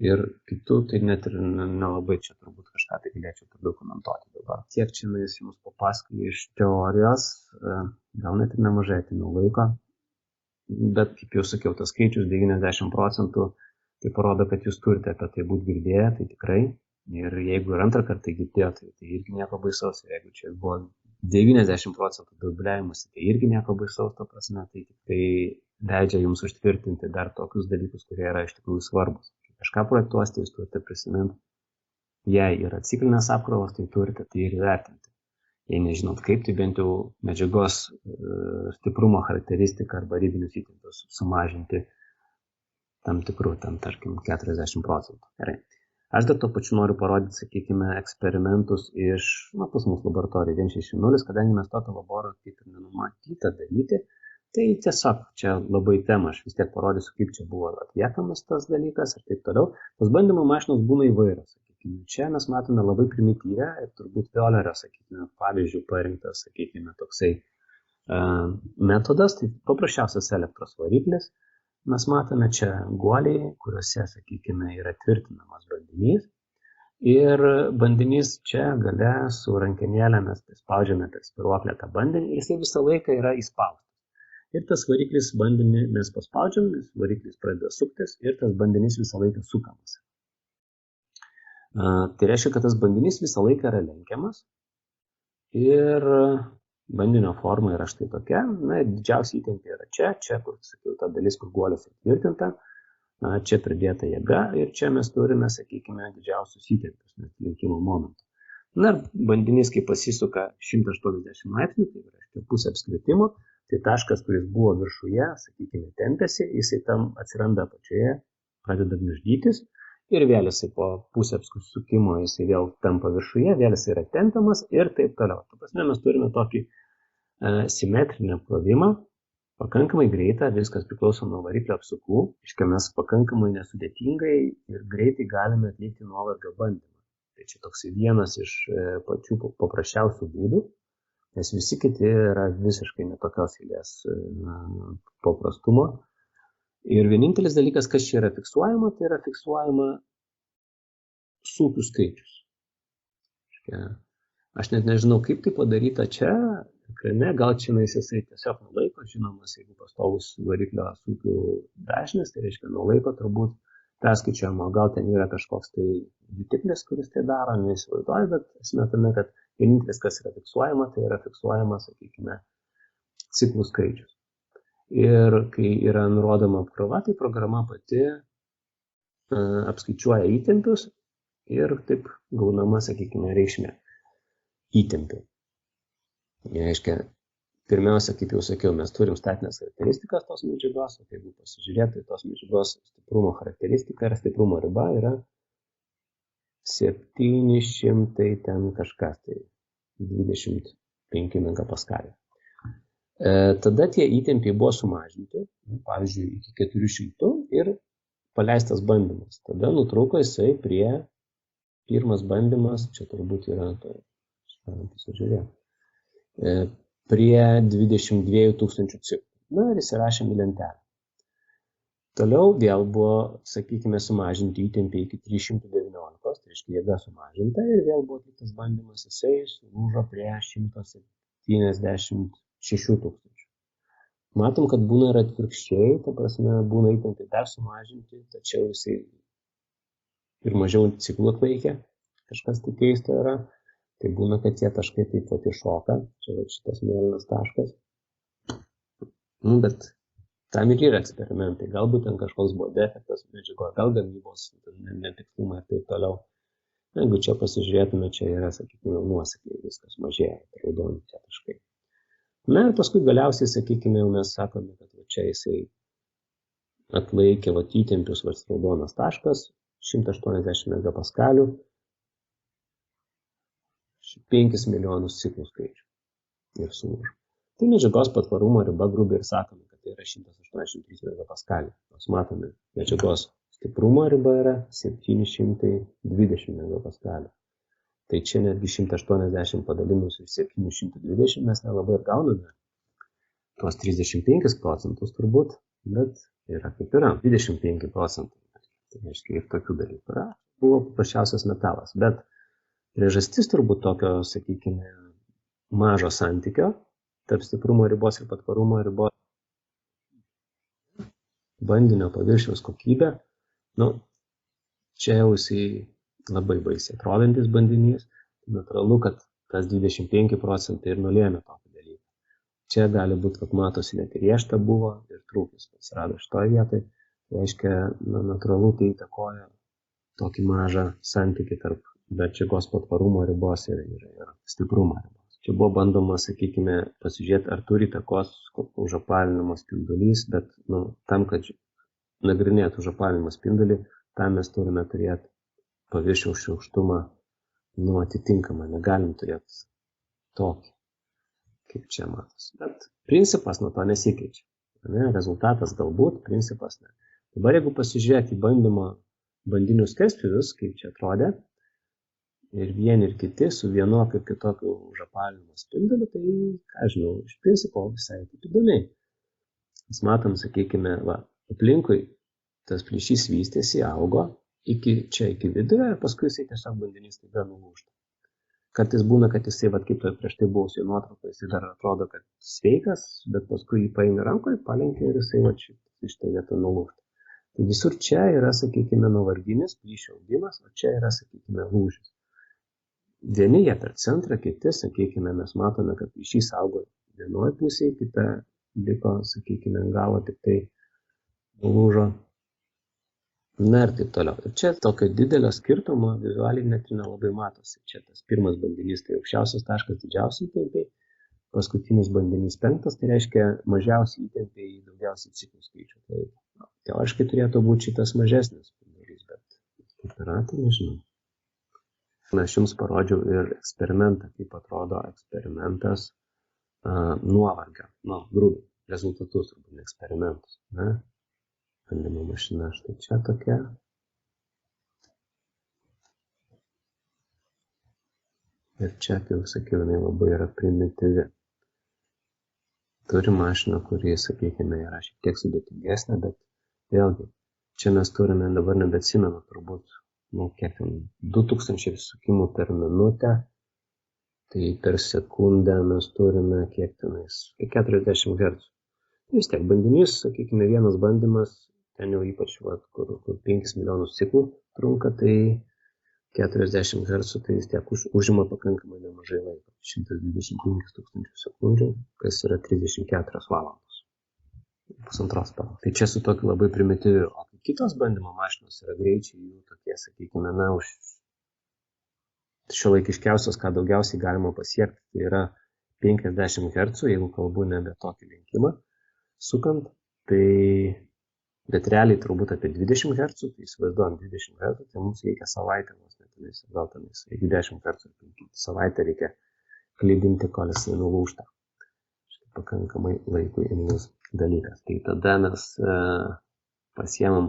ir kitų, tai net ir nelabai čia turbūt kažką tai galėčiau per daug komentuoti dabar. Tiek čia jums papasakoju iš teorijos, gal net ir nemažai atėmiau laiko, bet kaip jau sakiau, tas skaičius 90%, tai parodo, kad jūs turite apie tai būti girdėję, tai tikrai. Ir jeigu ir antrą kartą girdėjote, tai irgi nieko baisaus. Ir jeigu čia buvo 90% dubliavimas, tai irgi nieko baisaus, to prasme, tai tik tai leidžia jums užtvirtinti dar tokius dalykus, kurie yra iš tikrųjų svarbus. Kai kažką projektuosite, jūs turite prisiminti, jei yra ciklinės apkrovos, tai turite tai ir įvertinti. Jei nežinot kaip, tai bent jau medžiagos stiprumo charakteristiką arba ribinius įtempius sumažinti tam tikrų, tarkim, 40%. Gerai. Aš dar to pačiu noriu parodyti, sakykime, eksperimentus iš, pas mūsų laboratorijų 160, kadangi mes tokio laboro kaip ir nenumatyta daryti, tai tiesiog čia labai tema, aš vis tiek parodysiu, kaip čia buvo atliekamas tas dalykas ir taip toliau. Tos bandymo mašinos būna įvairios, sakykime. Čia mes matome labai primityvę ir turbūt Violerio, sakykime, pavyzdžių parinktas, sakykime, toksai metodas, tai paprasčiausias elektros variklis. Mes matome čia guoliai, kuriuose, sakykime, yra tvirtinamas bandinys. Ir bandinys čia gale su rankenėlė mes spaudžiame per spiruoklę tą bandinį ir jisai visą laiką yra įspaustas. Ir tas variklis bandinį mes paspaudžiam, variklis pradeda suktis ir tas bandinys visą laiką sukamas. Tai reiškia, kad tas bandinys visą laiką yra lenkiamas ir bandinio forma yra štai tokia, didžiausia įtempė yra čia, kur, sakiau, ta dalis, kur guolis įtvirtinta, čia pridėta jėga ir čia mes turime, sakykime, didžiausius įtempius, lenkimo momentų. Ir bandinys, kai pasisuka 180 laipsnių, tai reiškia pusė apskritimo, tai taškas, kuris buvo viršuje, sakykime, tempėsi, jisai tam atsiranda apačioje, pradeda gniuždytis ir vėl jisai po pusę apsukimo jisai vėl tampa viršuje, vėl jisai yra tempiamas ir taip toliau. Ta prasme, mes turime tokį simetrinį plovimą pakankamai greita, viskas priklauso nuo variklio apsukų, reiškia mes pakankamai nesudėtingai ir greitai galime atlikti nuovargio bandymą. Tai čia toks vienas iš pačių paprasčiausių būdų, nes visi kiti yra visiškai netokios eilės paprastumo. Ir vienintelis dalykas, kas čia yra fiksuojama, tai yra fiksuojama sūkių skaičius. Aš net nežinau, kaip tai padaryta čia, ekrane, gal čia jisai tiesiog nuo laiko, žinomas, jeigu pastovus variklio sūkių dažnis, tai reiškia nuo laiko turbūt perskaičiuojama, gal ten yra kažkoks tai jutiklis, kuris tai daro, neįsivaizduoju, bet esmė tame, kad vienintelis, kas yra fiksuojama, tai yra fiksuojama, sakykime, ciklų skaičius. Ir kai yra nurodoma apkrova, tai programa pati apskaičiuoja įtempius ir taip gaunama, sakykime, reikšmė įtempių. Reiškia, pirmiausia, kaip jau sakiau, mes turim statinės charakteristikas tos medžiagos, o jeigu pasižiūrėtų, tai tos medžiagos stiprumo charakteristika ir stiprumo riba yra 700 ten kažkas, tai 25 megapaskalių. Tada tie įtempiai buvo sumažinti, pavyzdžiui, iki 400 ir paleistas bandymas. Tada nutrūko jisai prie pirmas bandymas, čia turbūt yra, prie 22 000 ciklų. Na ir įsirašėm į lentelę. Toliau vėl buvo, sakykime, sumažinti įtempiai iki 319, tai reiškia jėga sumažinta ir vėl buvo atliktas bandymas, jisai sulūžo prie 176 000. Matom, kad būna ir atvirkščiai, ta prasme, būna įtempiai dar sumažinti, tačiau jisai ir mažiau ciklų atlaikę, kažkas tai keisto yra. Tai būna, kad tie taškai taip pat iššoka, čia šitas mėlynas taškas. Bet tam ir yra eksperimentai, galbūt ten kažkoks buvo defektas medžiago, gal gamybos netikslumai ir taip toliau. Jeigu čia pasižiūrėtume, čia yra, sakykime, nuosekliai viskas mažėja, raudoni tie taškai. Na ir paskui galiausiai, sakykime, mes sakome, kad čia jisai atlaikė įtempius raudonas taškas, 180 megapaskalių, 5 milijonus ciklų skaičių ir sulūžo. Tai medžiagos patvarumo riba grubiai ir sakome, kad tai yra 183 megapaskalių. Mes matome, medžiagos stiprumo riba yra 720 megapaskalių. Tai čia netgi 180 padalinus iš 720 mes nelabai ir gauname tuos 35% turbūt, bet yra kaip yra, 25%. Tai reiškia ir tokių dalykų yra. Buvo paprasčiausias metalas, bet priežastis turbūt tokio, sakykime, mažo santykio tarp stiprumo ribos ir patvarumo ribos bandinio paviršiaus kokybė. Čia jau jisai labai baisiai atrodantis bandinys. Natūralu, kad tas 25% ir nulėmė tokį dalyką. Čia gali būti, kad matosi net ir riešta buvo ir trūkis atsirado šitoje vietoje. Tai reiškia, natūralu, tai įtakoja tokį mažą santykį tarp medžiagos patvarumo ribos ir stiprumo ribos. Čia buvo bandoma, sakykime, pasižiūrėti, ar turi įtakos užapalinimo spindulys, bet tam, kad nagrinėtų užapalinimo spindulį, tam mes turime turėti paviršiaus šiurkštumą atitinkamą. Negalim turėti tokį, kaip čia matos. Bet principas nuo to nesikeičia. Rezultatas galbūt, principas ne. Dabar jeigu pasižiūrėti į bandinių skerspjūvius, kaip čia atrodė, ir vieni ir kiti su vienokiu ir kitokiu užapalinimo spinduliu, tai, ką žinau, iš principo visai taip įdomiai. Mes matom, sakykime, aplinkui tas plyšys vystėsi, augo iki vidurio ir paskui jisai tiesiog bandinys taip nulūžta. Kartais būna, kad jisai, kaip to prieš tai buvusioje nuotraukoje, jisai dar atrodo, kad sveikas, bet paskui jį paėmė rankoje, palenkė ir jisai šitą vietą nulūžta. Tai visur čia yra, sakykime, nuovarginis plyšio augimas, o čia yra, sakykime, lūžis. Vieni jie per centrą, kiti, sakykime, mes matome, kad plyšys augo vienoje pusėje, kita liko, sakykime, galo tik tai nulūžo. Na ir taip toliau. Ir čia tokio didelio skirtumo vizualiai net nelabai matosi. Čia tas pirmas bandinys, tai aukščiausias taškas, didžiausiai įtempiai, paskutinis bandinys 5, tai reiškia mažiausiai įtempiai, daugiausiai ciklų skaičių. Tai teoriškai turėtų būti šitas mažesnis bandinys, bet kaip yra, tai nežinau. Aš jums parodžiau ir eksperimentą, kaip atrodo eksperimentas nuovargio, grubiai. rezultatus, turbūt eksperimentus. Ne? Bandymo mašina štai čia tokia. Ir čia, kaip sakiau, jinai labai yra primityvi. Turi mašiną, kuri, sakykime, yra šiek tiek sudėtingesnė, bet vėlgi, čia mes turime, dabar nebeatsimenu, turbūt, kiek ten, 2000 sukimų per minutę, tai per sekundę mes turime, kiek tenais, 40 Hz. Vis tiek bandinys, sakykime, vienas bandymas, ten jau ypač, kur 5 milijonus ciklų trunka, tai 40 Hz, tai vis tiek užima pakankamai nemažai laiko. 125 tūkstančių sekundžių, kas yra 34 valandos. Pusantros paros. Tai čia su tokiu labai primityviu. O kitos bandymo mašinos yra greičiai, jų tokie, sakykime, už šiuolaikiškiausios, ką daugiausiai galima pasiekti, tai yra 50 Hz, jeigu kalbu nebe tokį lenkimą sukant, tai bet realiai turbūt apie 20 Hz, tai įsivaizduojam 20 Hz, tai mums reikia savaitę, gal tenais, jeigu 10 Hz, savaitę reikia klydinti, kol jisai nulūžta. Štai pakankamai laikui imlus dalykas. Tai tada mes pasiemam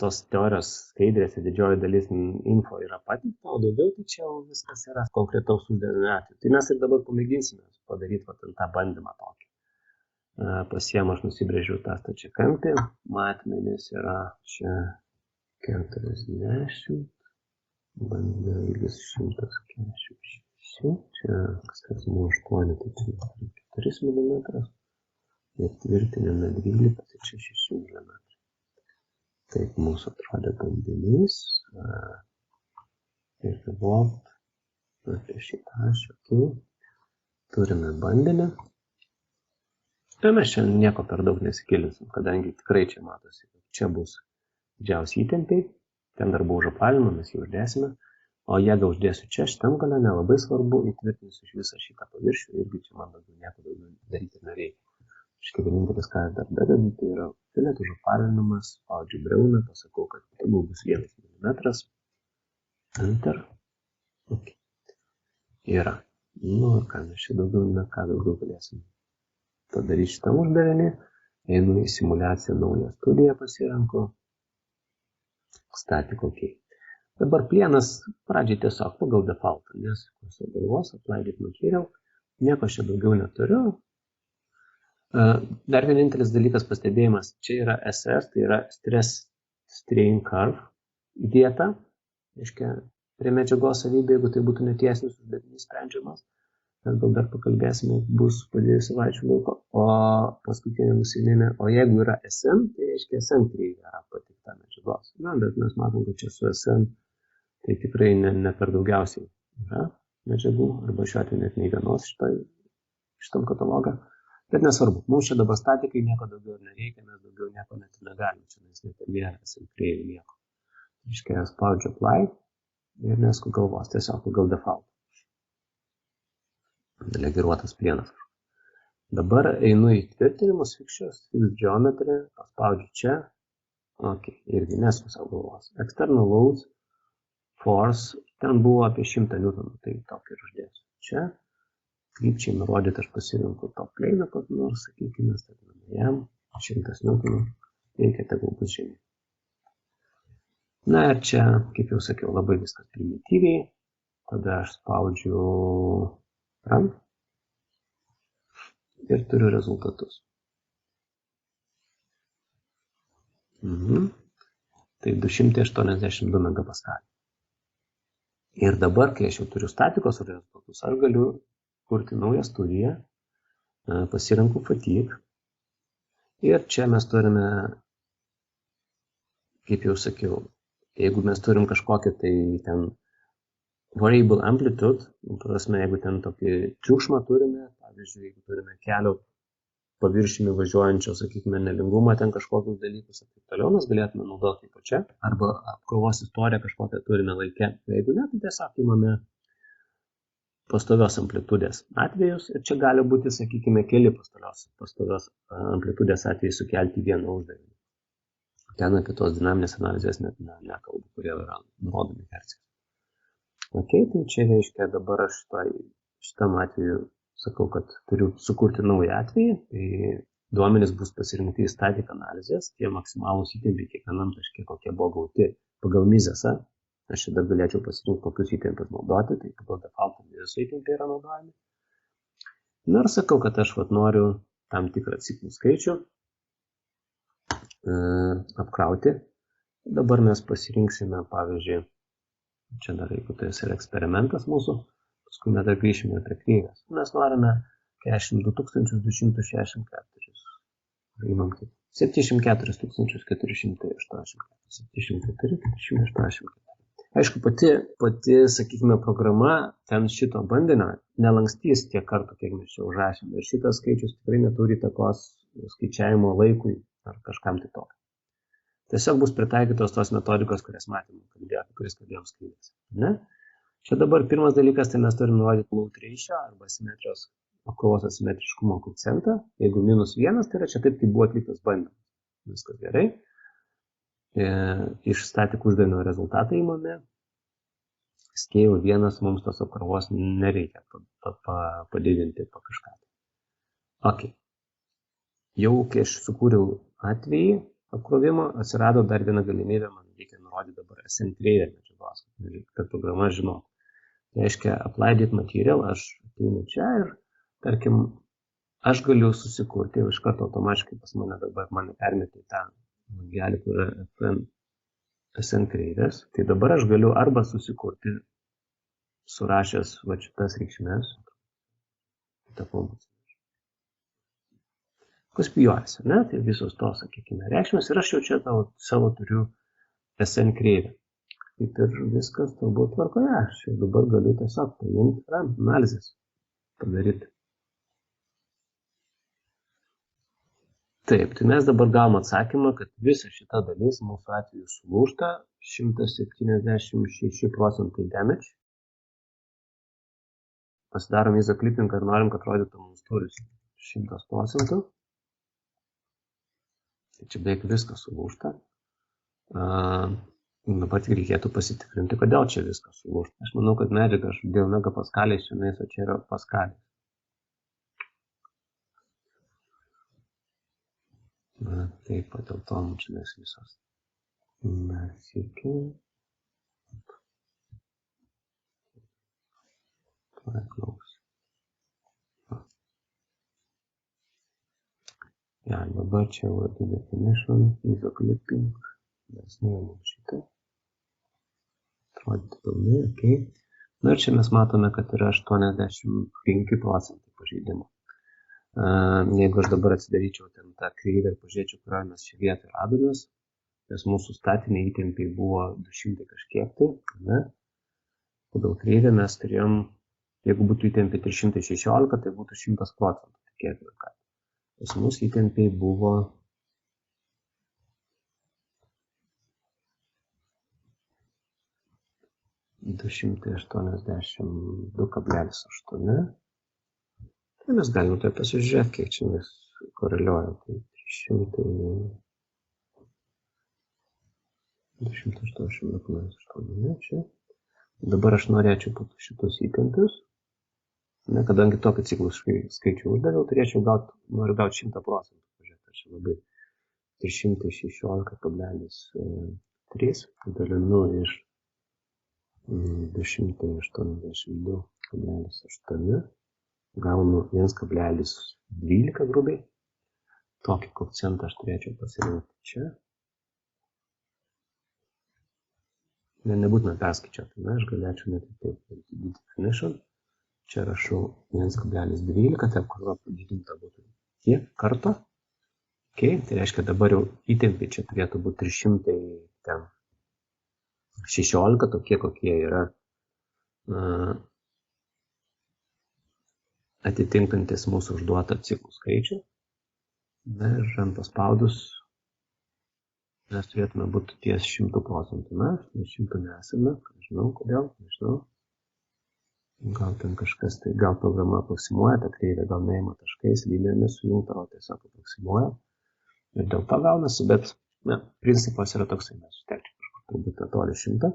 tos teorijos skaidrėse, didžioji dalis info yra pateikta, o daugiau tai čia viskas yra konkretaus uždavinio atveju. Tai mes ir dabar pamėginsime padaryti tą bandymą tokį. Pasiemu, aš nusibrėžiau tą stačiakampį, matmenys yra čia 40, bandymo ilgis 146, čia kas nuo 8, tai čia 4 mm, ir tvirtinime 12, tai čia 6 mm. Taip mūsų atrodė bandinys, ir volt, apie šitą ašį, turime bandinį. Ir mes čia nieko per daug nesigilinsim, kadangi tikrai čia matosi, kad čia bus didžiausi įtempiai, ten dar buvo užapvalinimo, mes jį uždėsime, o jeigu uždėsiu čia, šitam gale nelabai svarbu, įtvirtinsiu iš visą šitą paviršių, irgi čia man nieko daugiau daryti nereikia. Štai vienintelis, ką aš dar dadedu, tai yra filet užapvalinimas, spaudžiu briauną, pasakau, kad tegul bus 1 mm, enter, ok, yra, ir ką mes čia daugiau galėsim padaryti šitą uždavinį, einu į simuliaciją, naują studiją pasirenku, static OK. Dabar plienas pradžiai tiesiog pagal defaultą, nes su galvos, applied material, nieko čia daugiau neturiu. Dar vienintelis dalykas pastebėjimas, čia yra SS, tai yra Stress Strain Curve įdėta, reiškia, prie medžiagos savybė, jeigu tai būtų netiesinis uždavinys sprendžiamas. Mes gal dar pakalbėsime, bus po 2 savaičių laiko, o paskutinė nusiminė, o jeigu yra SN, tai reiškia SN kreivė yra pateikta medžiagos. Na, bet mes matom, kad čia su SN tai tikrai ne per daugiausiai yra medžiagų, arba šiuo atveju net nei vienos šitam katalogą. Bet nesvarbu, mums čia dabar statikai nieko daugiau nereikia, mes daugiau nieko net negalime, čia mes net nėra SN kreivė nieko. Reiškia, spaudžiu apply ir nesku galvos, tiesiog pagal default. Delegiruotas plienas. Dabar einu į tvirtinimus, fixtures, fixed geometry, paspaudžiu čia, ok, irgi nesku savo galvos. External loads, force, ten buvo apie 100 N, tai tokį ir uždėsiu. Čia, krypčiai nurodyti, aš pasirinku top plane, kad nors, sakykime, statome jam, 100 N, reikia tegul bus žemė. Na ir čia, kaip jau sakiau, labai viskas primityviai, tada aš spaudžiu run ir turiu rezultatus. Tai 282 megapaskalį. Ir dabar, kai aš jau turiu statikos rezultatus, aš galiu kurti naują studiją, pasirenku fatigue. Ir čia mes turime, kaip jau sakiau, jeigu mes turim kažkokį tai ten variable amplitude, prasme, jeigu ten tokį triukšmą turime, pavyzdžiui, jeigu turime kelio paviršiumi važiuojančio, sakykime, nelingumą, ten kažkokius dalykus ir taip toliau, mes galėtume naudoti taip čia, arba apkrovos istoriją kažkokią turime laike. Jeigu ne, tai tiesiog imame pastovios amplitudės atvejus ir čia gali būti, sakykime, keli pastovios amplitudės atvejai sukelti vieną uždavinį. Ten apie tos dinaminės analizės net nekalbu, kurie yra nurodomi hercais. Ok, tai čia reiškia dabar aš šitam atveju sakau, kad turiu sukurti naują atvejį, tai duomenys bus pasirinkti į static analizės, tie maksimalūs įtempiai kiekvienam taške, kokie buvo gauti pagal mizesą. Aš čia dar galėčiau pasirinkti, kokius įtempius naudoti, tai pagal default mizesų įtempiai yra naudojami. Na ir sakau, kad aš noriu tam tikrą ciklų skaičių apkrauti. Dabar mes pasirinksime, pavyzdžiui, čia dar jeigu tai yra eksperimentas mūsų, paskui mes dar grįšime prie kreivės. Mes norime 42 264. Įmam kaip 74 480. 74 480. Aišku, pati, sakykime, programa ten šito bandinio nelankstys tiek kartų, kiek mes čia užrašėme. Ir šitas skaičius tikrai neturi įtakos skaičiavimo laikui ar kažkam tai tokio. Tiesiog bus pritaikytos tos metodikos, kurias matėme, kuris kalbėjom skaidrės. Čia dabar pirmas dalykas, tai mes turime nurodyti load ratio arba simetrijos apkrovos asimetriškumo koeficientą. Jeigu -1, tai yra čia taip, kaip buvo atliktas bandymas. Viskas gerai. Iš static uždavinio rezultatą įmame. Scale 1 mums tos apkrovos nereikia padidinti kažką. Ok. Jau kai aš sukūriau atvejį apkrovimo, atsirado dar viena galimybė, man reikia nurodyti dabar SN kreivę medžiagos, kad programa žinotų. Tai reiškia, applied material, aš ateinu čia ir, tarkim, aš galiu susikurti, iš karto automatiškai pas mane dabar mane permetė į tą langelį, kur yra SN kreivės. Tai dabar aš galiu arba susikurti, surašęs šitas reikšmės, kospijuojasi, ne? Tai visos tos, sakykime, reikšmės ir aš jau čia savo turiu SN kreivę. Kaip ir viskas turbūt tvarkoje, aš jau dabar galiu tiesiog paimti analizės padaryti. Taip, tai mes dabar gavom atsakymą, kad visa šita dalis mūsų atveju sulūžta 176% damage. Pasidarom izoclipping ir norim, kad rodytų mums turis 100%. Tai čia beveik viskas sulūžta. Dabar tik reikėtų pasitikrinti, kodėl čia viskas sulūžta. Aš manau, kad medžiaga aš dėl megapaskaliais šiandien, o čia yra paskaliai. Taip, dėl to mums čia visos. Mes iki. Klaus. Ja, dabar čia vadų definition, izoclipping, mes nuėmėm šitą. Atrodyti pilnai, ok. Na ir čia mes matome, kad yra 85% pažeidimo. Jeigu aš dabar atsidaryčiau ten tą kreivę ir pažiūrėčiau, kurioje mes šią vietą radomės, nes mūsų statiniai įtempiai buvo 200 kažkiek tai, ne? Pagal kreivę mes turėjom, jeigu būtų įtempiai 316, tai būtų 100%, tikėtina, kad. Pas mus įtempiai buvo 282,8. Tai mes galime tai pasižiūrėti, kiek čia mes koreliuoja. Tai 280,8 čia. Dabar aš norėčiau šitus įtempius. Kadangi tokį ciklų skaičių uždaviau, noriu gauti 100%. Pažiūrėti, čia labai 316,3 dalinu iš 282,8. Gaunu 1,12 grubiai. Tokį koeficientą aš turėčiau pasirinkti čia. Nebūtina perskaičiuoti, aš galėčiau net taip definition. Čia rašau 1,12, tai apkrova padidinta būtų tiek karto. Okay, tai reiškia dabar jau įtempiai čia turėtų būti 316, tokie kokie yra atitinkantis mūsų užduotą ciklų skaičių. Na ir ant paspaudus mes turėtume būti ties 100%. Mes 100 nesame, nežinau kodėl, nežinau. Gal ten kažkas, tai gal programa aproksimuoja, ta kreivė gal neima taškais, linijomis sujungta, o tiesiog aproksimuoja. Ir dėl to gaunasi, bet principas yra toksai, mes sutelčiau kažkur turbūt netoli 100.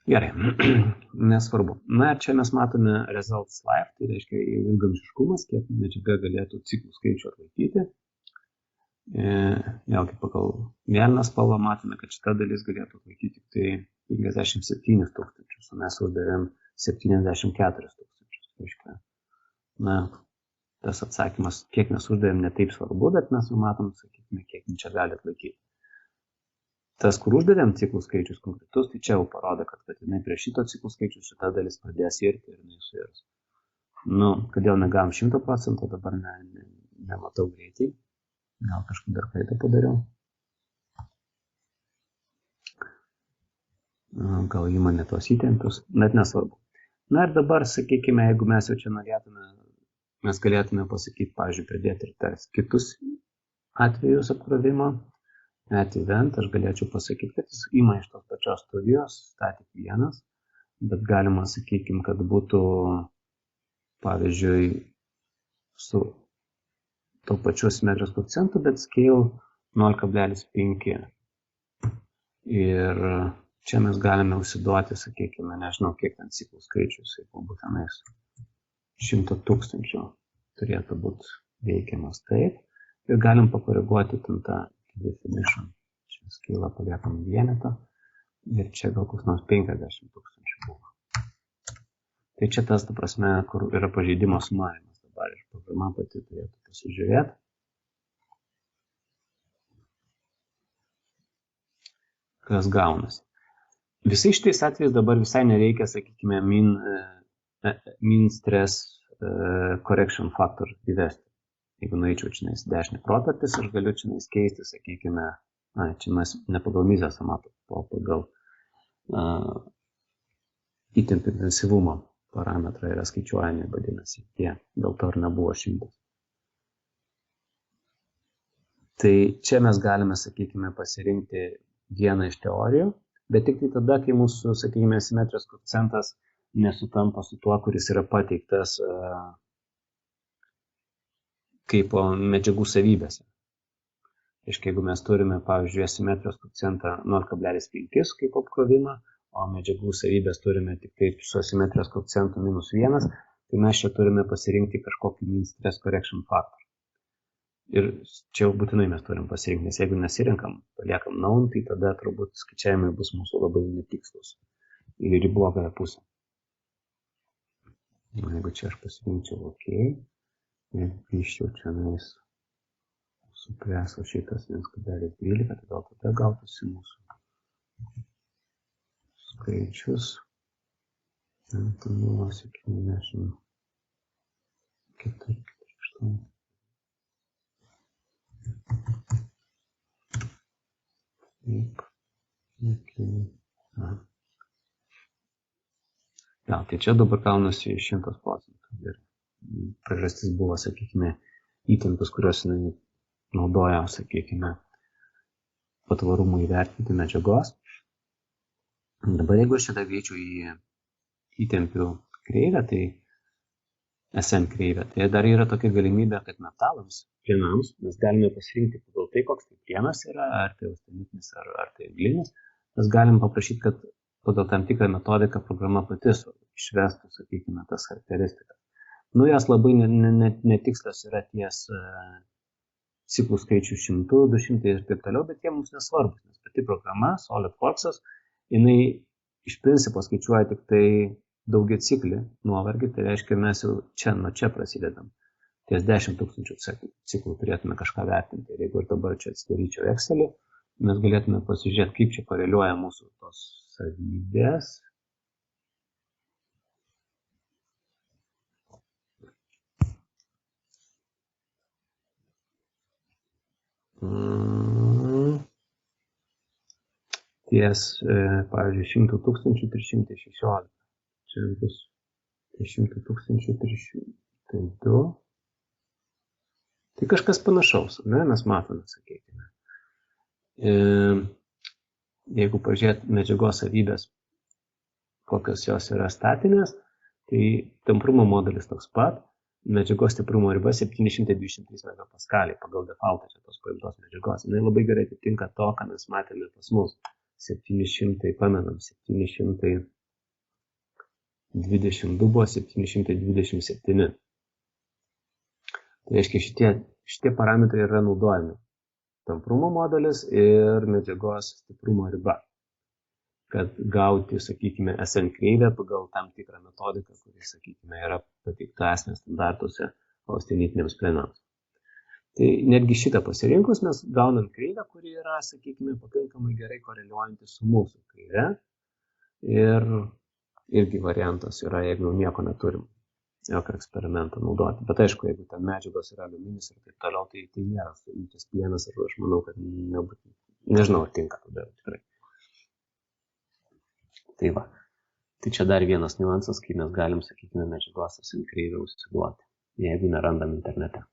Gerai, nesvarbu. Na ir čia mes matome results life, tai reiškia ilgamžiškumas, kiek medžiaga galėtų ciklų skaičių atlaikyti. Vėlgi pagal mėlyną spalvą matome, kad šita dalis galėtų atlaikyti tik tai 57 tūkstančius, o mes uždavėm 74 tūkstančius. Reiškia, na, tas atsakymas, kiek mes uždavėm, ne taip svarbu, bet mes jau matom, sakykime, kiek čia gali atlaikyti. Tas, kur uždavėm ciklų skaičius konkretus, tai čia jau parodo, kad jinai prie šito ciklų skaičius šita dalis pradės irti ir jinai suirs. Nu, kodėl negavom 100%, dabar nematau greitai. Gal kažkaip dar klaidą padariau. Gal įmonė tos įtempius, net nesvarbu. Na ir dabar, sakykime, jeigu mes jau čia norėtume, mes galėtume pasakyti, pavyzdžiui, pridėti ir tas kitus atvejus apkrovimo. Net event, aš galėčiau pasakyti, kad jis ima iš tos pačios studijos, static 1, bet galima, sakykime, kad būtų, pavyzdžiui, su to pačiu simetrijos koeficientu, bet scale 0,5. Ir čia mes galime užsiduoti, sakykime, nežinau, kiek ten ciklų skaičius, jeigu būtinais 100 tūkstančių turėtų būti veikiamas taip. Ir galim pakoreguoti ten tą definition. Čia scale paliekam vienetą ir čia gal koks nors 50 tūkstančių buvo. Tai čia tas, ta prasme, kur yra pažeidimo sumavimas dabar ir programa pati turėtų pasižiūrėti. Kas gaunasi. Visai šitais atvejais dabar visai nereikia, sakykime, mean stress correction factor įvesti. Jeigu nueičiau čia dešinį properties, aš galiu čia keisti, sakykime, čia mes ne pagal mizės amato, o pagal įtempio intensyvumo parametrai yra skaičiuojami, vadinasi, tie, dėl to ir nebuvo 100. Tai čia mes galime, sakykime, pasirinkti vieną iš teorijų, bet tik tai tada, kai mūsų, sakykime, simetrijos koeficientas nesutampa su tuo, kuris yra pateiktas kaip medžiagų savybėse. Reiškia, jeigu mes turime, pavyzdžiui, simetrijos koeficientą 0,5 kaip apkrovimą, o medžiagų savybės turime tik taip su simetrijos koeficientu -1, tai mes čia turime pasirinkti kažkokį mean stress correction factor. Ir čia jau būtinai mes turim pasirinkti, nes jeigu nesirinkam, paliekam known, tai tada turbūt skaičiavimai bus mūsų labai netikslus ir į blogąją pusę. Jeigu čia aš pasirinkčiau OK, ir grįžčiau čia supreso šitas 1,12, tai gal tada gautųsi mūsų skaičius. Tai buvo 74. Taip. Ja, tai čia dabar gaunasi 100%. Ir priežastis buvo, sakykime, įtempius, kuriuos naudoja, sakykime, patvarumui įvertinti medžiagos. Dabar jeigu aš šitą greičiau į įtempių kreivę, tai SM kreivę, tai dar yra tokia galimybė, kad metalams, plienams, mes galime pasirinkti pagal tai, koks tai plienas yra, ar tai austenitinis, ar tai anglinis. Mes galim paprašyti, kad pagal tam tikrą metodiką programa pati išvestų, sakykime, tas charakteristikas. Nu, jos labai netikslios yra ties ciklų skaičių 100, 200 ir taip toliau, bet jie mums nesvarbus, nes pati programa, SolidWorks'as, jinai iš principo skaičiuoja tik tai daugiaciklį nuovargį, tai reiškia, mes jau čia, nuo čia prasidedam. Ties 10 000 ciklų turėtume kažką vertinti. Ir jeigu ir dabar čia atsidaryčiau Excelį, mes galėtume pasižiūrėti, kaip čia koreliuoja mūsų tos savybės. Ties, pavyzdžiui, 100 316. Čia bus 100 302. Tai kažkas panašaus, ne? Mes matome, sakykime. Jeigu pažiūrėt medžiagos savybės, kokios jos yra statinės, tai tamprumo modelis toks pat, medžiagos stiprumo riba 723 megapaskaliai pagal defaultą čia tos paimtos medžiagos. Jis labai gerai atitinka to, ką mes matėme pas mus. 700, pamenam, 700 22 buvo 727. Tai reiškia, šitie parametrai yra naudojami. Tamprumo modelis ir medžiagos stiprumo riba. Kad gauti, sakykime, SN kreivę pagal tam tikrą metodiką, kuri, sakykime, yra pateikta ASME standartuose austenitiniams plenams. Tai netgi šitą pasirinkus mes gaunam kreivę, kuri yra, sakykime, pakankamai gerai koreliuojanti su mūsų kreive. Ir irgi variantas yra, jeigu nieko neturim, jokio eksperimento naudoti. Bet aišku, jeigu ten medžiagos yra aliuminis ir taip toliau, tai nėra suimtas plienas, ir aš manau, kad nežinau, ar tinka tada tikrai. Tai va. Tai čia dar vienas niuansas, kai mes galim, sakykime, medžiagos SN kreivę užsiduoti, jeigu nerandam internete.